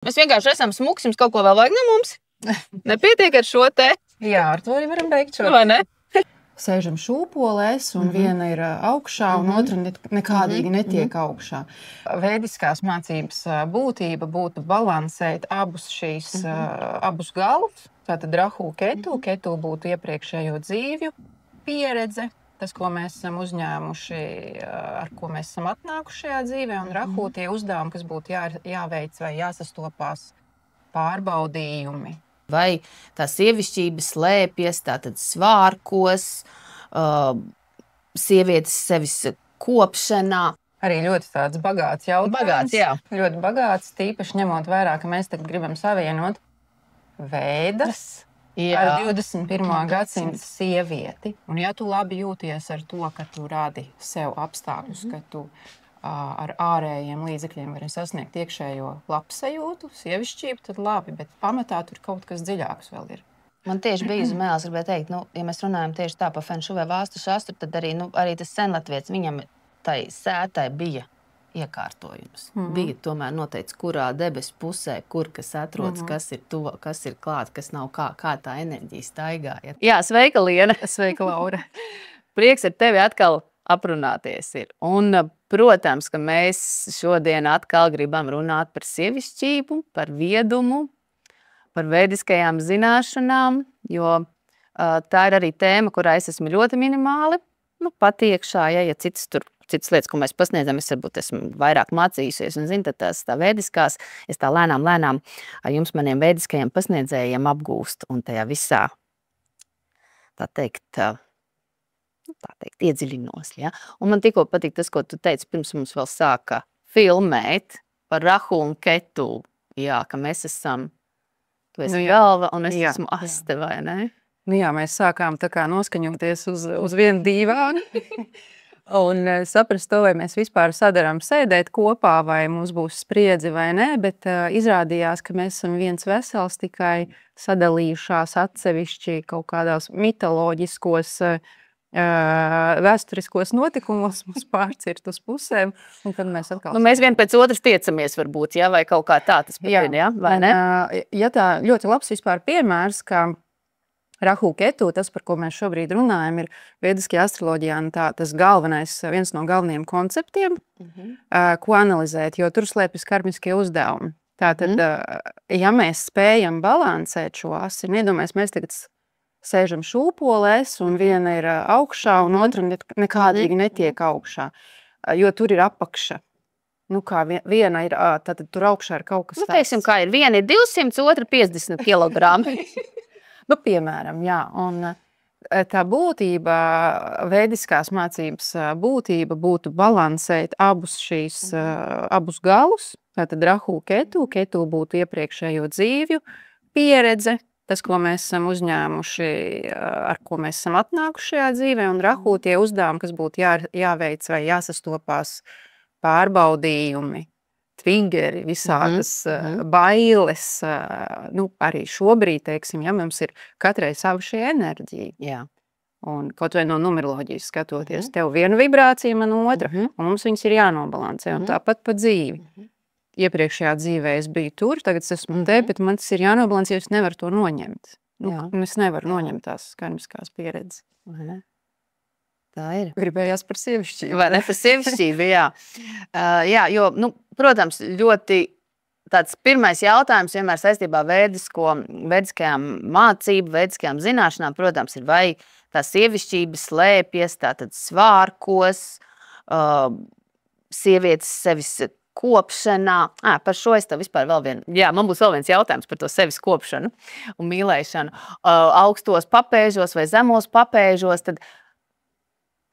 Mēs vienkārši esam smuks, jums kaut ko vēl vajag no mums? Nepietiek ar šo te? Jā, ar to arī varam beigt šo. Vai ne? Sēžam šūpolēs, un viena ir augšā, un otra nekādīgi netiek augšā. Veidiskās mācības būtība būtu balansēt abus galus. Tātad rahu ketu. Ketu būtu iepriekšējo dzīvju pieredze, tas, ko mēs esam uzņēmuši, ar ko mēs esam atnākuši šajā dzīvē, un rahu tie uzdevumi, kas būtu jāveic vai jāsastopās pārbaudījumi. Vai tā sievišķība slēpjas tātad svārkos, sievietes sevis kopšanā? Arī ļoti tāds bagāts jautājums. Bagāts, jā. Ļoti bagāts, tīpaši ņemot vērā, ka mēs tagad gribam savienot Vēdas ar 21. gadsimta sievieti. Un ja tu labi jūties ar to, ka tu radi sev apstākļus, ka tu ar ārējiem līdzekļiem vari sasniegt iekšējo labsajūtu, sievišķību, tad labi, bet pamatā tur kaut kas dziļāks vēl ir. Man tieši bija uz mēles, gribēju teikt, ja mēs runājam tieši tā par feng shui vai vāstu šastru, tad arī tas senlatvietis, viņam tai sētai bija iekārtojums. Bija tomēr noteikts, kurā debesu pusē, kur kas atrodas, kas ir tuva, kas ir klāt, kas nav kā tā enerģija staigāja. Jā, sveika, Liena. Sveika, Laura. Prieks ar tevi atkal aprunāties ir. Un, protams, ka mēs šodien atkal gribam runāt par sievišķību, par viedumu, par veidiskajām zināšanām, jo tā ir arī tēma, kurā es esmu ļoti minimāli patiekšā, ja citas lietas, ko mēs pasniedzam, es varbūt esmu vairāk mācījusies un zinu, tad tās tā veidiskās, es tā lēnām ar jums maniem veidiskajiem pasniedzējiem apgūst un tajā visā, tā teikt, iedziļinos. Ja? Un man tikko patīk tas, ko tu teici, pirms mums vēl sāka filmēt par rahu un ketu. Jā, ka mēs esam, tu esi galva un es esmu aste, vai ne? Jā, mēs sākām tā kā noskaņoties uz vienu dīvānu un saprast to, vai mēs vispār sadaram sēdēt kopā, vai mums būs spriedzi vai ne, bet izrādījās, ka mēs esam viens vesels, tikai sadalījušās atsevišķi kaut kādās mitoloģiskos vēsturiskos notikumos mums pārcirt uz pusēm, un kad mēs atkal... mēs vien pēc otras tiecamies varbūt, ja, vai kaut kā tā tas pat ir, ja? Vai ne? Ja tā ļoti labs vispār piemērs, ka rahu ketu, tas, par ko mēs šobrīd runājam, ir vediskajā astroloģijā tas galvenais, viens no galvenajiem konceptiem, ko analizēt, jo tur slēpjas karmiskie uzdevumi. Tātad, ja mēs spējam balansēt šo asi, nedomājies, mēs tagad sēžam šūpolēs, un viena ir augšā, un otra nekādīgi netiek augšā, jo tur ir apakša. Kā viena ir, tad tur augšā ir kaut kas tāds. Teiksim, kā ir, viena ir 200, otra 50 kilogrami. Piemēram, jā. Un tā būtība, veidiskās mācības būtība būtu balansēt abus galus, tātad rahu ketu. Ketu būtu iepriekšējo dzīvju pieredze, tas, ko mēs esam uzņēmuši, ar ko mēs esam atnākuši šajā dzīvē, un rahu tie uzdevumi, kas būtu jāveic vai jāsastopās pārbaudījumi, triggeri, visādas bailes, arī šobrīd, teiksim, ja mums ir katrai sava šī enerģija. Jā. Un kaut vai no numeroloģijas skatoties, tev viena vibrācija, man otra, un mums viņas ir jānobalansē, un tāpat pa dzīvi. Iepriekšējā dzīvē es biju tur, tagad es esmu te, bet man tas ir jānobalansē, jo es nevaru to noņemt. Es nevaru noņemt tās karmiskās pieredzes. Tā ir. Gribējās par sievišķību. Vai ne par sievišķību, jā. Jā, jo, protams, ļoti tāds pirmais jautājums vienmēr saistībā veidiskajām mācību, veidiskajām zināšanām, protams, ir vai tā sievišķība slēpjas, tātad svārkos, sievietes sevis kopšanā. Par šo es tev vispār man būs vēl viens jautājums par to sevis kopšanu un mīlēšanu. Augstos papēžos vai zemos papēžos, tad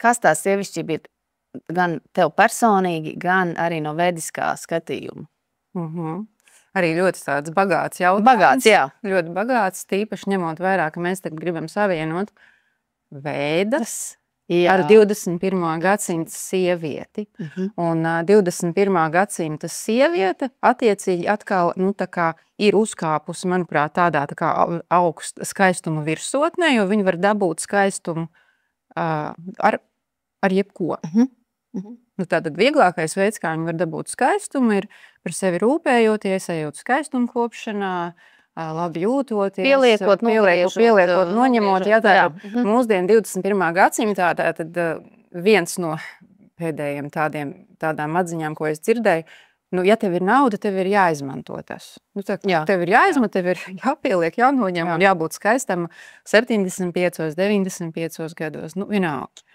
kas tā sievišķība ir gan tev personīgi, gan arī no vediskā skatījuma? Arī ļoti tāds bagāts jautājums. Bagāts, jā. Ļoti bagāts, tīpaši ņemot vērā, ka mēs tagad gribam savienot Vēdas ar 21. gadsimta sievieti. Un 21. gadsimta sieviete attiecīgi atkal ir uzkāpusi, manuprāt, tādā augsta skaistuma virsotnē, jo viņi var dabūt skaistumu ar jebko. Nu, tātad vieglākais veids, kā viņi var dabūt skaistumu, ir par sevi rūpējoties, ejot skaistumu kopšanā, labi jūtoties, Pieliekot, noņemot. Jā, tātad jā. mūsdienu 21. gadsimtā tātad viens no pēdējiem tādām atziņām, ko es dzirdēju, nu, ja tev ir nauda, tev ir jāizmanto tas. Nu, tev ir jāizmanto, tev ir jāpieliek, jānoņem un jābūt skaistam 75, 95 gados. Nu, vienalga.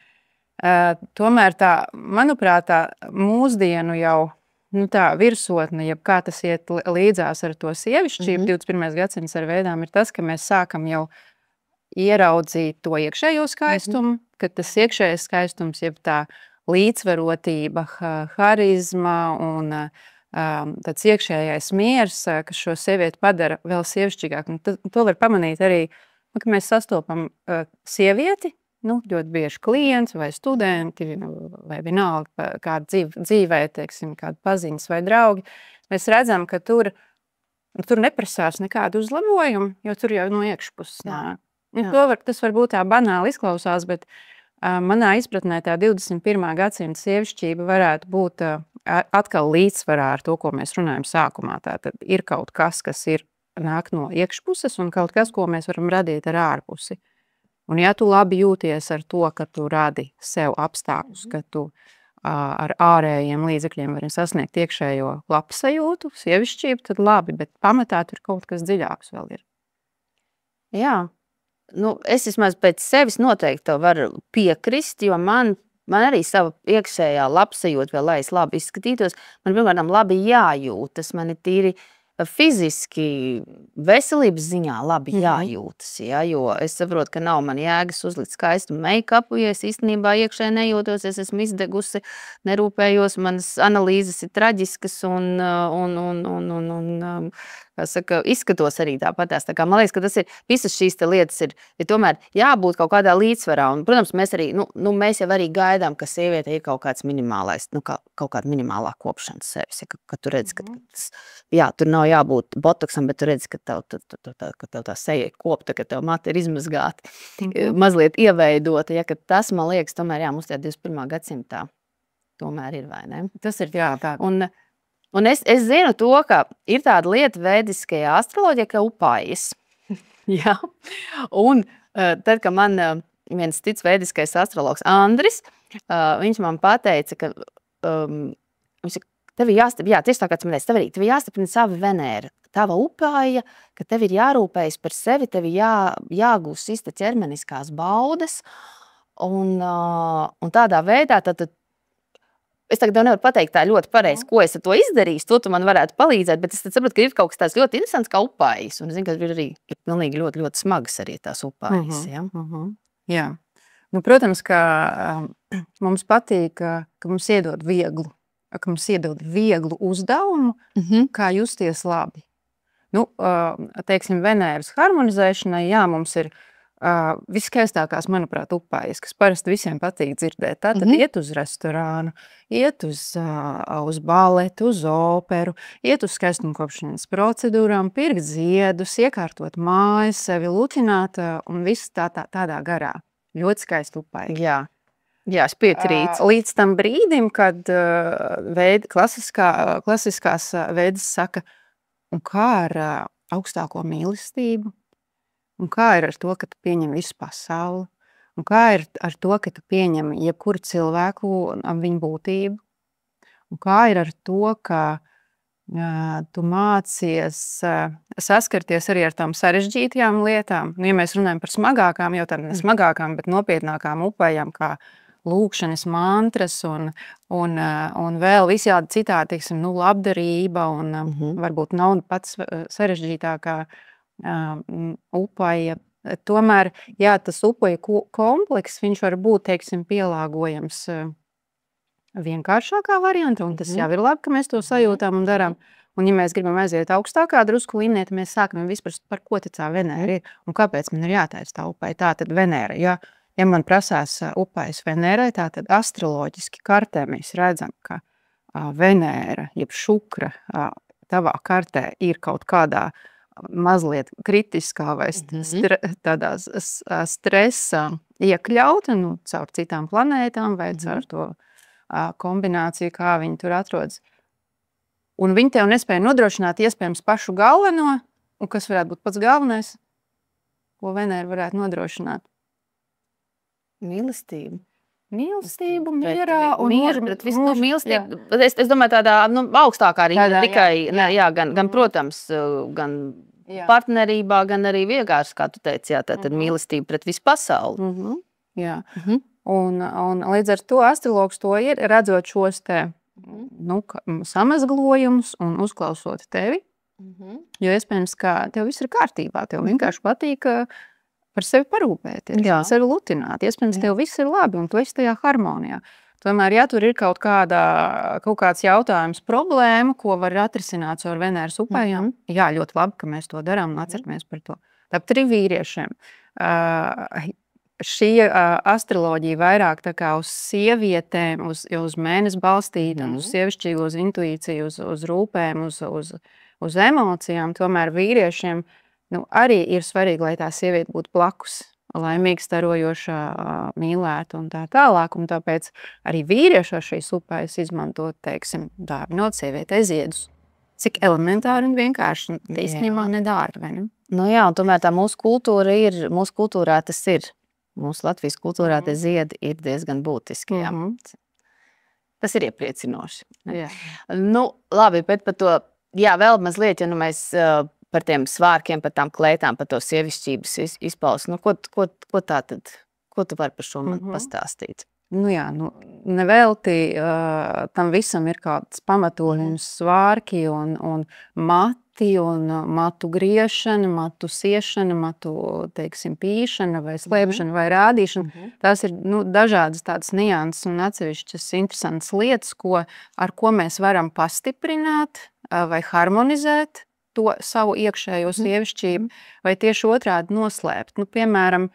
Tomēr manuprāt, mūsdienu jau tā virsotne, jeb kā tas iet līdzās ar to sievišķību, 21. gadsimts ar veidām, ir tas, ka mēs sākam jau ieraudzīt to iekšējo skaistumu, ka tas iekšējais skaistums, jeb tā līdzsvarotība, harizma un tāds iekšējais miers, kas šo sievieti padara vēl sievišķīgāk. To var pamanīt arī, ka mēs sastopam sievieti, ļoti bieži klients vai studenti vai vienalga kāda dzīvē, teiksim, kāda paziņas vai draugi. Mēs redzam, ka tur neprasās nekādu uzlabojumu, jo tur jau no iekšpuses nāk. Tas varbūt tā banāli izklausās, bet manā izpratnē tā 21. gadsimta sievišķība varētu būt atkal līdzsvarā ar to, ko mēs runājam sākumā. Tātad ir kaut kas nāk no iekšpuses un kaut kas, ko mēs varam radīt ar ārpusi. Un ja tu labi jūties ar to, ka tu radi sev apstākļus, ka tu ar ārējiem līdzekļiem vari sasniegt iekšējo labsajūtu, sievišķību, tad labi, bet pamatā tur kaut kas dziļāks vēl ir. Jā, es vismaz pēc sevis noteikti to varu piekrist, jo man arī sava iekšējā labsajūta vēl, lai es labi izskatītos, man pirmkārt labi jājūtas, man ir tīri fiziski veselības ziņā labi jājūtas, jo es saprotu, ka nav man jēgas uzlikt skaistu make-upu, ja es īstenībā iekšē nejūtos, es esmu izdegusi, nerūpējos, manas analīzes ir traģiskas un izskatos arī tāpatās. Tā kā man liekas, ka tas ir, visas šīs lietas ir tomēr jābūt kaut kādā līdzsvarā. Un, protams, mēs arī, mēs jau arī gaidām, ka sieviete ir kaut kāds minimālais, kaut kāda minimālā kopšanas sevis. Ka tu redzi, ka tas, tur nav jābūt botoksam, bet tu redzi, ka tev tā seja ir kopta, ka tev mati ir izmazgāti, mazliet ieveidota. Ka tas, man liekas, tomēr, mums tajā 21. gadsimtā tomēr ir, vai ne? Tas ir, tā. Un es zinu to, ka ir tāda lieta vediskajā astroloģijā, ka upājas. Jā. Un tad, kad man viens cits vediskais astrologs Andris, viņš man pateica, ka tev ir jāstiprina, tieši tā kā man teica, tev ir jāstiprina sava Venēra, tava upāja, ka tev ir jārūpējas par sevi, tev ir jāgūst šīs ķermeniskās baudas. Un tādā veidā tad es tagad tev nevaru pateikt tā ļoti pareizi, ko es ar to izdarīšu, to tu man varētu palīdzēt, bet es saprotu, ka ir kaut kas tāds ļoti interesants kā upājas, un es zinu, ka ir arī pilnīgi ļoti, ļoti smagas arī tās upājas. Jā. Protams, ka mums patīk, ka mums iedod vieglu uzdevumu, kā justies labi. Teiksim, Venēras harmonizēšanai, mums ir viskaistākās, manuprāt, upājas, kas parasti visiem patīk dzirdēt. Tātad iet uz restorānu, iet uz baletu, uz operu, iet uz skaistumkopšanas procedūrām, pirkt ziedus, iekārtot mājas, sevi lutināt un viss tādā garā. Ļoti skaisti upāja. Jā, es piekrītu. Līdz tam brīdim, kad klasiskās veidas saka, un kā ar augstāko mīlestību? Un kā ir ar to, ka tu pieņem visu pasauli? Un kā ir ar to, ka tu pieņem jebkuru cilvēku un viņu būtību? Un kā ir ar to, ka tu mācies saskarties arī ar tām sarežģītajām lietām? Ja mēs runājam par smagākām, jau tādām smagākām, bet nopietnākām upējām, kā lūkšanas mantras un vēl visādi citādi, teiksim, labdarība un varbūt nav pats sarežģītākā upaja. Tomēr, tas upaja komplekss, viņš var būt, teiksim, pielāgojams vienkāršākā varianta, un tas jau ir labi, ka mēs to sajūtām un darām. Un, ja mēs gribam aiziet augstākā drusku līmenī, tad mēs sākam vispār, par ko tad tā Venēra ir un kāpēc man ir jātaisa tā upaja. Tā tad Venēra, ja man prasās upajas Venērai, tā tad astroloģiski kartē mēs redzam, ka Venēra, jeb šukra, tavā kartē ir kaut kādā mazliet kritiskā vai tādā stresa iekļauta, caur citām planētām vai caur to kombināciju, kā viņi tur atrodas. Un viņi tev nespēja nodrošināt iespējams pašu galveno, un kas varētu būt pats galvenais, ko Venēra varētu nodrošināt. Mīlestību. Mīlestību, mierā un mīlestību. Es domāju, tādā augstākā arī tikai, gan, protams, gan partnerībā, gan arī vienkārši, kā tu teici, tad mīlestība pret visu pasauli. Jā. Un līdz ar to astrologs to ir, redzot šos te samazglojumus un uzklausot tevi, jo iespējams, ka tev viss ir kārtībā, tev vienkārši patīk par sevi parūpēties, par sevi lutināt. Iespējams, tev viss ir labi un tu esi tajā harmonijā. Tomēr, ja tur ir kaut kāds jautājums, problēma, ko var atrisināt ar Venēras upējām, jā, ļoti labi, ka mēs to darām un atceramies par to. Tāpat arī vīriešiem. Šī astroloģija vairāk tā kā uz sievietēm, uz mēnesi balstīta, uz sievišķīgu, uz intuīciju, uz rūpēm, uz emocijām. Tomēr vīriešiem arī ir svarīgi, lai tā sieviete būtu blakus, laimīga, starojoša, mīlēta un tā tālāk. Un tāpēc arī vīrieši ar šīs upējas izmantot, teiksim, dāvinot sievietei ziedus. Cik elementāri un vienkārši īstenībā nedārgi, vai ne? Jā, un tomēr tā mūsu kultūrā tas ir. Mūsu Latvijas kultūrā tie ziedi ir diezgan būtiski. Jā. Tas ir iepriecinoši. Jā. Labi, bet par to, vēl mazliet, ja mēs par tiem svārkiem, par tām klētām, par to sievišķības izpausmi. Ko tu vari par šo man pastāstīt? Nevelti tam visam ir kāds pamatojums, svārki un mati un matu griešana, matu siešana, matu, teiksim, pīšana vai slēpšana vai rādīšana. Tās ir dažādas tādas nianses un atsevišķas interesantas lietas, ar ko mēs varam pastiprināt vai harmonizēt to savu iekšējo sievišķību, vai tieši otrādi noslēpt. Piemēram,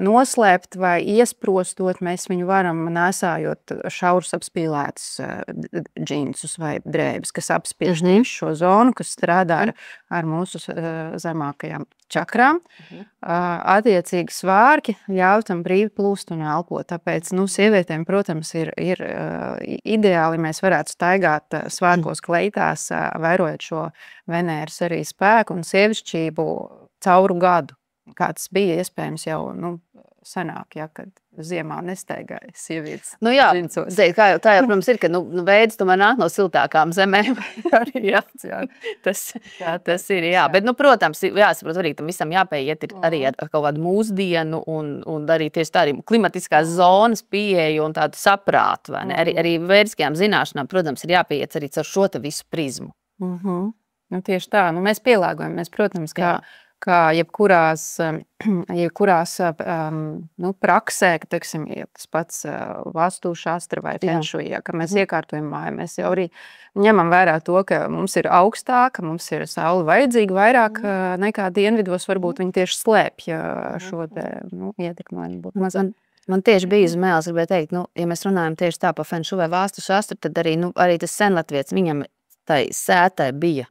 noslēpt vai iesprostot, mēs viņu varam nesājot šaurus apspīlētus džinsus vai drēbes, kas apspiež tieši šo zonu, kas strādā ar mūsu zemākajām čakrām. Attiecīgi svārki ļauj tam brīvi plūst un elpot. Tāpēc, sievietēm, protams, ir ideāli, mēs varētu staigāt svārkos kleitās, vērojot šo Venēras arī spēku un sievišķību cauru gadu. Kā tas bija iespējams jau senāk, kad ziemā nestaigāja sievietes. Tā jau, protams, ir, ka veids tomēr nāk no siltākām zemēm. Tas ir, jā. Bet, protams, jāsaprot arī, tam visam jāpieiet arī ar kaut kādu mūsdienu un arī tieši tā arī klimatiskās zonas pieeju un tādu saprātu. Arī vēdiskajām zināšanām, protams, ir jāpieiet arī caur šo te visu prizmu. Tieši tā. Mēs pielāgojamies, protams, kā jebkurās praksē, ka, teiksim, tas pats vastu šastra vai fenšujā, ka mēs iekārtojam māju. Mēs jau arī ņemam vērā to, ka mums ir augstāka, mums ir saule vajadzīga vairāk nekā dienvidos, varbūt viņi tieši slēpj šo te ietekmi. Man tieši bija izmēles, gribēju teikt, ja mēs runājam tieši tā par fenšu vai vastu šastru, tad arī tas senlatvietis, viņam tai sētai bija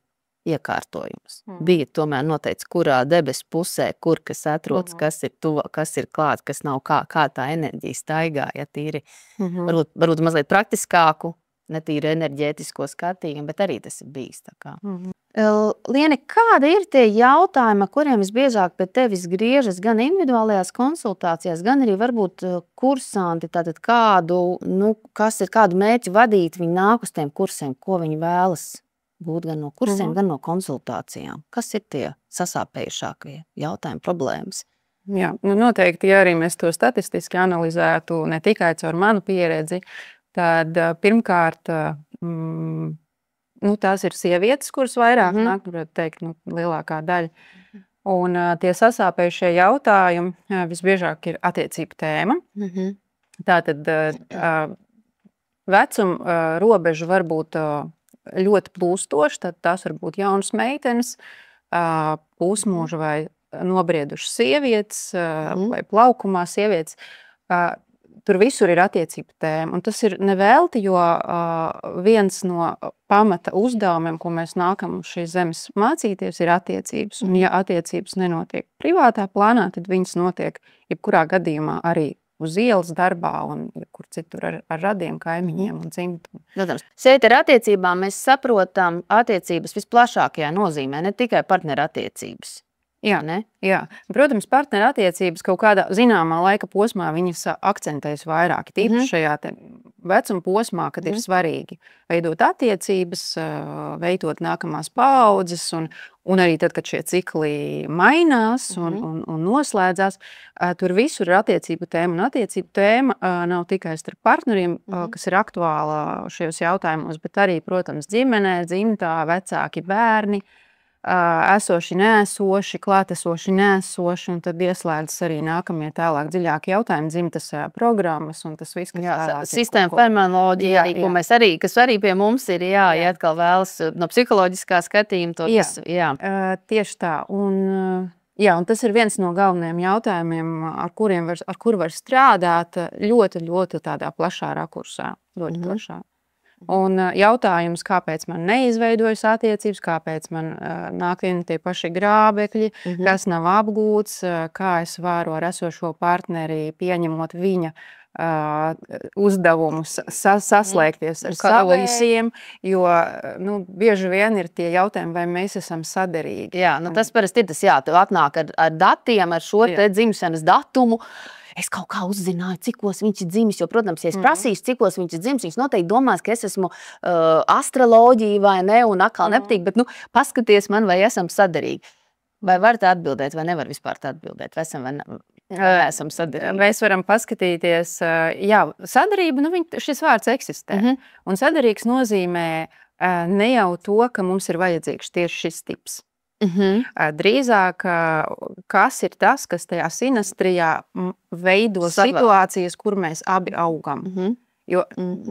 iekārtojums. Bija tomēr noteikts, kurā debes pusē, kur kas atrodas, kas ir tuva, kas ir klāt, kas nav kā tā enerģija staigā, ja tīri varbūt mazliet praktiskāku, ne tīri enerģētisko skatījumu, bet arī tas ir bijis tā kā. Liene, kādi ir tie jautājumi, kuriem visbiežāk pie tevis griežas gan individuālajās konsultācijās, gan arī varbūt kursanti, tātad kādu mērķi vadīt viņi nāk uz tiem kursiem, ko viņi vēlas būt gan no kursiem, gan no konsultācijām. Kas ir tie sasāpējušākie jautājumi, problēmas? Jā, noteikti, ja arī mēs to statistiski analizētu, ne tikai caur manu pieredzi, tad pirmkārt, tās ir sievietes, kuras vairāk nāk, varētu teikt, lielākā daļa. Un tie sasāpējušie jautājumi visbiežāk ir attiecību tēma. Tātad vecuma robeža var būt ļoti plūstoši, tad tās var būt jaunas meitenes, pusmūža vai nobriedušas sievietes, vai plaukumā sievietes. Tur visur ir attiecība tēma, un tas ir nevelti, jo viens no pamata uzdevumiem, ko mēs nākam uz šīs zemes mācīties, ir attiecības. Un ja attiecības nenotiek privātā plānā, tad viņas notiek jebkurā gadījumā arī uz ielas darbā un kur citur ar radiem kaimiņiem un dzimtumu. Protams, šeit ar attiecībām mēs saprotam attiecības visplašākajā nozīmē, ne tikai partnerattiecības. Jā, jā. Protams, partnerattiecības kaut kādā zināmā laika posmā viņas akcentēs vairāk. Tīpaši šajā vecuma posmā, kad ir svarīgi veidot attiecības, veidot nākamās paaudzes, un arī tad, kad šie cikli mainās un noslēdzās, tur visur ir attiecību tēma. Un attiecību tēma nav tikai starp partneriem, kas ir aktuāla šajos jautājumos, bet arī, protams, ģimenē, dzimtā, vecāki, bērni, esoši, neesoši, klātesoši, neesoši, un tad ieslēdzas arī nākamie tālāk dziļāki jautājumi, dzimtas programmas un tas viss, kas tālāk. Sistēma, fenomenoloģija, kas arī pie mums ir, ja atkal vēlas no psiholoģiskā skatījuma to visu. Tieši tā. Un tas ir viens no galvenajiem jautājumiem, ar kuru var strādāt ļoti, ļoti tādā plašā rakursā. Ļoti plašā. Un jautājums, kāpēc man neizveidojas attiecības, kāpēc man nāk vien tie paši grābekļi, kas nav apgūts, kā es varu ar esošo partneri pieņemot viņa uzdevumus saslēgties ar saviem, jo bieži vien ir tie jautājumi, vai mēs esam saderīgi. Jā, tas parasti ir tas, tu atnāk ar datiem, ar šo te dzimšanas datumu. Es kaut kā uzzināju, cikos viņš ir dzimis, jo, protams, ja es prasīšu, cikos viņš ir dzimis, viņš noteikti domās, ka es esmu astroloģija vai ne, un atkal nepatīk, bet, paskaties man, vai esam saderīgi. Vai varat atbildēt, vai nevar vispār atbildēt, vai esam saderīgi? Mēs varam paskatīties, saderība, šis vārds eksistē, un saderīgs nozīmē ne jau to, ka mums ir vajadzīgs tieši šis tips. Drīzāk, kas ir tas, kas tajā sinastrijā veido situācijas, kur mēs abi augam. Jo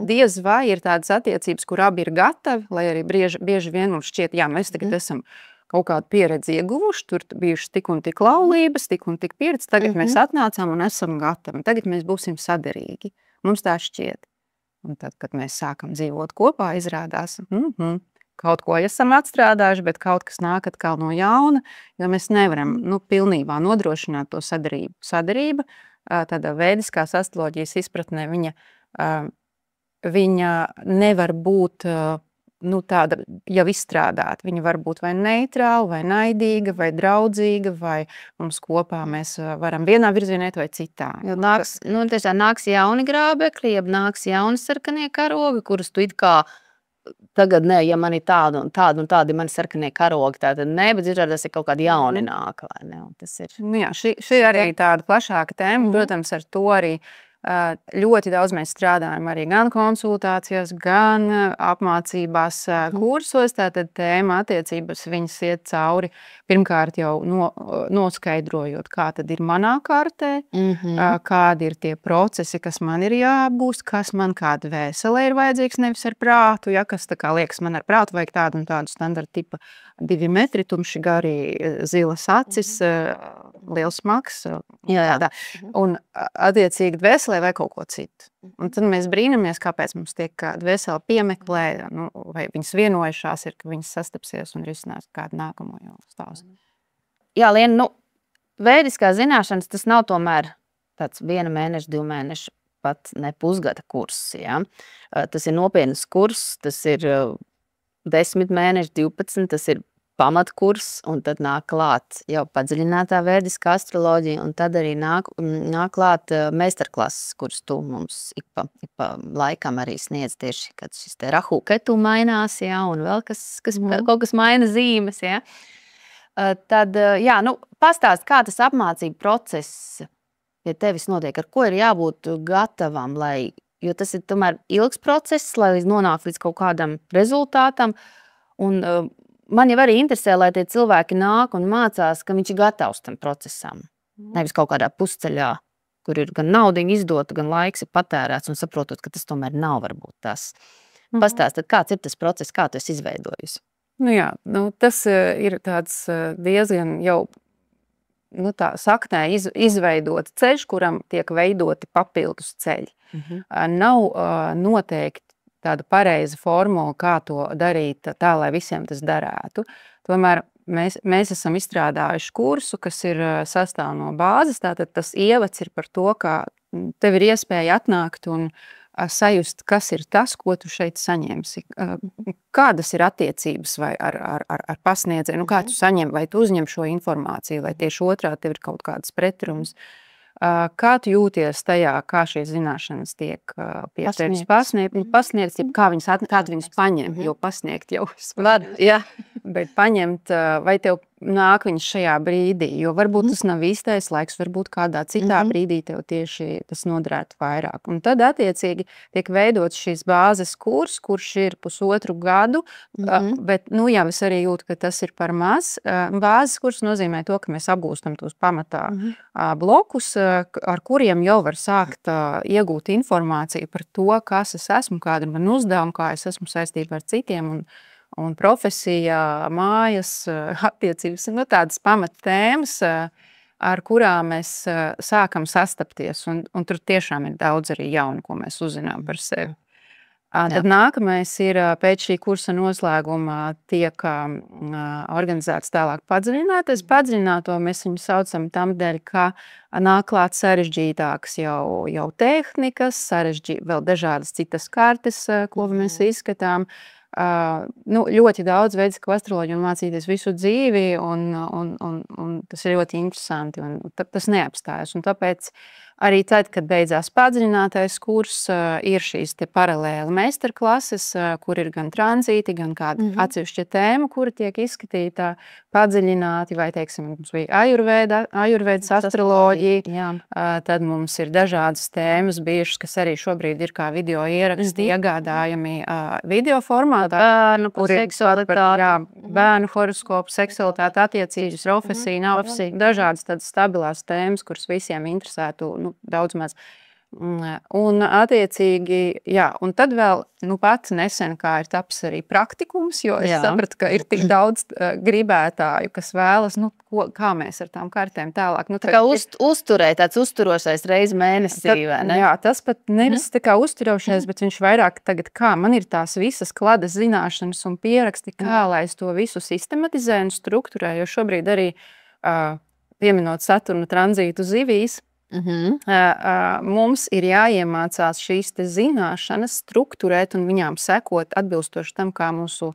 diez vai ir tādas attiecības, kur abi ir gatavi, lai arī bieži vien mums šķiet, mēs tagad esam kaut kādu pieredzi ieguvuši, tur bijušas tik un tik laulības, tik un tik pieredzi, tagad mēs atnācām un esam gatavi. Tagad mēs būsim saderīgi. Mums tā šķiet. Un tad, kad mēs sākam dzīvot kopā, izrādās, kaut ko esam atstrādājuši, bet kaut kas nāk atkal no jauna, jo mēs nevaram pilnībā nodrošināt to sadarību. Sadarība, tādā vēdiskās astroloģijas izpratnē, viņa nevar būt tāda jau izstrādāta. Viņa var būt vai neitrāla, vai naidīga, vai draudzīga, vai mums kopā mēs varam vienā virzienā vai citā. Tiešām nāks jauni grābekļi, jeb nāks jauni sarkanie karogi, kurus tu it kā tagad ne, ja man ir tāda un tādi mani sarkanie karogi, tātad ne, bet izrādās ir kaut kādi jauni nāk, vai ne? Un tas ir. Šī arī tāda plašāka tēma, protams, ar to arī ļoti daudz mēs strādājam arī gan konsultācijās, gan apmācībās kursos, tātad tēma attiecības viņas iet cauri, pirmkārt jau noskaidrojot, kā tad ir manā kartē, kādi ir tie procesi, kas man ir jāapgūst, kas man kāda vēselē ir vajadzīgs, nevis ar prātu, kas tā kā liekas, man ar prātu vajag tādu un tādu standarta tipa 2 metri, tumši gari, zilas acis, liels smags, un attiecīgi dvēselē vai kaut ko citu. Un tad mēs brīnamies, kāpēc mums tiek dvēsele piemeklē, vai viņas vienojušās ir, ka viņas sastapsies un risinās kādu nākamo jau stāstu. Jā, Liena, vēdiskā zināšanas tas nav tomēr tāds 1 mēneša, 2 mēneša, pat ne pusgada kurs, Tas ir nopietnas kurs, tas ir 10 mēneši, 12, tas ir pamatkurs, un tad nāk klāt jau padziļinātā vēdiskā astroloģija, un tad arī nāk klāt meistarklases, kuras tu mums ik pa laikam arī sniedz tieši, kad šis te Rahu Ketu mainās, un vēl kaut kas maina zīmes, Tad, pastāst, kā tas apmācību process pie tevis notiek, ar ko ir jābūt gatavam, jo tas ir tomēr ilgs process, lai nonāk līdz kaut kādam rezultātam, un man jau arī interesē, lai tie cilvēki nāk un mācās, ka viņš ir gatavs tam procesam. Nevis kaut kādā pusceļā, kur ir gan naudiņa izdota, gan laiks ir patērēts un saprotot, ka tas tomēr nav varbūt tas. Pastāst, kāds ir tas process, kā tu esi izveidojusi? Tas ir tāds diezgan jau tā saknē izveidots ceļš, kuram tiek veidoti papildus ceļi. Nav noteikti tāda pareiza formula, kā to darīt tā, lai visiem tas darētu. Tomēr mēs esam izstrādājuši kursu, kas ir sastāv no bāzes, tātad tas ievads ir par to, kā tev ir iespēja atnākt un sajust, kas ir tas, ko tu šeit saņemsi. Kādas ir attiecības vai ar pasniedzēju, kā tu saņem, vai tu uzņem šo informāciju, vai tieši otrādi tev ir kaut kādas pretrunas. Kā tu jūties tajā, kā šīs zināšanas tiek pie tevis pasniegts, kā viņas paņem, jo pasniegt jau var, bet paņemt, vai tev nāk viņas šajā brīdī, jo varbūt tas nav īstais laiks, varbūt kādā citā brīdī tev tieši tas noderētu vairāk. Un tad attiecīgi tiek veidots šīs bāzes kurs, kurš ir 1,5 gadu, bet, jā, es arī jūtu, ka tas ir par maz. Bāzes kurs nozīmē to, ka mēs apgūstam tos pamatā blokus, ar kuriem jau var sākt iegūt informāciju par to, kas es esmu, kāda ir man uzdevuma, kā es esmu saistībā ar citiem un profesija, mājas, attiecības, tādas pamattēmas, ar kurām mēs sākam sastapties. Un tur tiešām ir daudz arī jaunu, ko mēs uzzinām par sevi. Tad nākamais ir pēc šī kursa noslēguma tiek organizēts tālāk padziļinātais. Padziļināto mēs viņu saucam tamdēļ, ka nāk klāt sarežģītākas jau tehnikas, vēl dažādas citas kartes, ko mēs izskatām. Ļoti daudz veidisko astroloģiju un mācīties visu dzīvi, un tas ir ļoti interesanti, un tas neapstājas. Un tāpēc arī tad, kad beidzās padziļinātais kurs, ir šīs te paralēli meistarklases, kur ir gan tranzīti, gan kāda atsevišķa tēma, kura tiek izskatīta padziļināti, vai, teiksim, mums bija ajurvēdas astroloģija, tad mums ir dažādas tēmas bijušas, kas arī šobrīd ir kā video ieraksti iegādājami video formātā. Bērnu, bērnu horoskopu, seksualitāte, attiecības, profesija, nav profesija, dažādas tādas stabilās tēmas, kuras visiem interesētu daudz maz. Un attiecīgi, un tad vēl pat nesen, kā ir taps arī praktikums, jo es sapratu, ka ir tik daudz gribētāju, kas vēlas, kā mēs ar tām kartēm tālāk. Tā kā uzturēt, tāds uzturošais reiz mēnesī, vai ne? Jā, tas pat nevis tā kā uzturošais, bet viņš vairāk tagad, kā man ir tās visas kladas zināšanas un pieraksti, kā lai es to visu sistematizēju un strukturēju, jo šobrīd arī pieminot Saturnu tranzītu zivīs, mums ir jāiemācās šīs te zināšanas strukturēt un viņām sekot atbilstoši tam, kā mūsu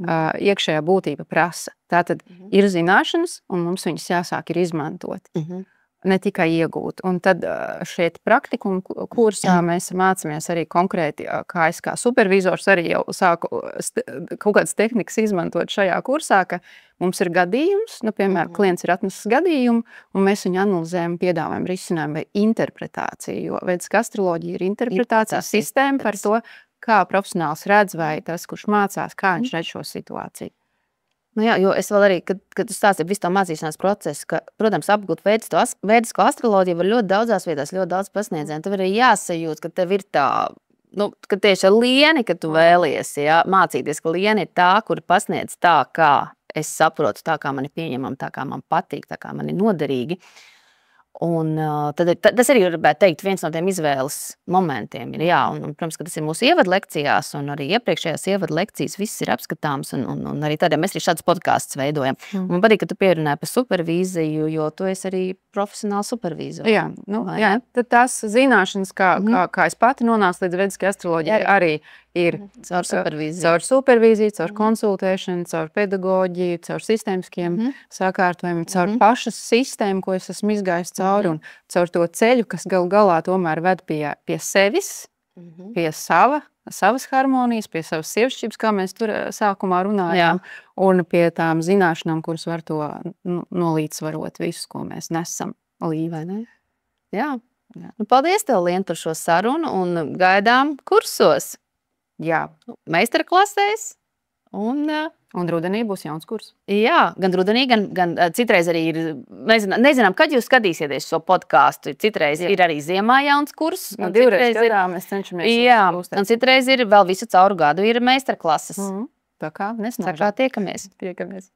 iekšējā būtība prasa. Tātad ir zināšanas, un mums viņas jāsāk ir izmantot, ne tikai iegūt. Un tad šeit praktikuma kursā mēs mācāmies arī konkrēti, kā es kā supervizors arī jau sāku kaut kādas tehnikas izmantot šajā kursā, ka mums ir gadījums, piemēram, klients ir atnesis gadījumu, un mēs viņu analizējam, piedāvājam risinājumu vai interpretāciju, jo veidiskā astroloģija ir interpretācijas sistēma par to, kā profesionāls redz vai tas, kurš mācās, kā viņš redz šo situāciju. Jo es vēl arī, kad tu stāstīji visu to mācīšanās procesu, ka, protams, apgūt veidisko astroloģiju var ļoti daudzās vietās, ļoti daudz pasniedzēju. Tev arī jāsajūt, ka tev ir tā, ka tieši ar lieni, ka tu vēlies mācīties, ka lieni ir tā, kur pasniedz tā, kā es saprotu, tā kā man ir pieņemama, tā kā man patīk, tā kā man ir noderīgi. Un tas arī, gribētu teikt, viens no tiem izvēles momentiem ir, un, protams, ka tas ir mūsu ievadlekcijās, un arī iepriekšējās ievadlekcijas viss ir apskatāms, un arī tādiem mēs arī šādus podkastus veidojam. Man patīk, ka tu pierunāji par supervīziju, jo tu esi arī profesionāls supervīzors. Tad tās zināšanas, kā es pati nonācu līdz veidiskajai astroloģijai, arī ir caur supervīziju, caur konsultēšanu, caur pedagoģiju, caur sistēmiskiem sakārtojumiem, caur pašas sistēmu, ko es esmu izgājis cauri, un caur to ceļu, kas galā tomēr ved pie sevis, pie savas harmonijas, pie savas sievišķības, kā mēs tur sākumā runājām, un pie tām zināšanām, kuras var to nolīdzsvarot visu, ko mēs nesam līvē, ne? Paldies tev, Lien, par šo sarunu, un gaidām kursos. Meistarklasēs, un rudenī būs jauns kurs. Gan rudenī, gan citreiz arī ir, nezinām, kad jūs skatīsieties šo podkāstu, citreiz ir arī ziemā jauns kurs. Divreiz gadā mēs cenšamies. Un citreiz ir vēl visu cauru gadu ir meistarklases. Tā kā nesnāžam. Tā kā tiekamies. Tiekamies.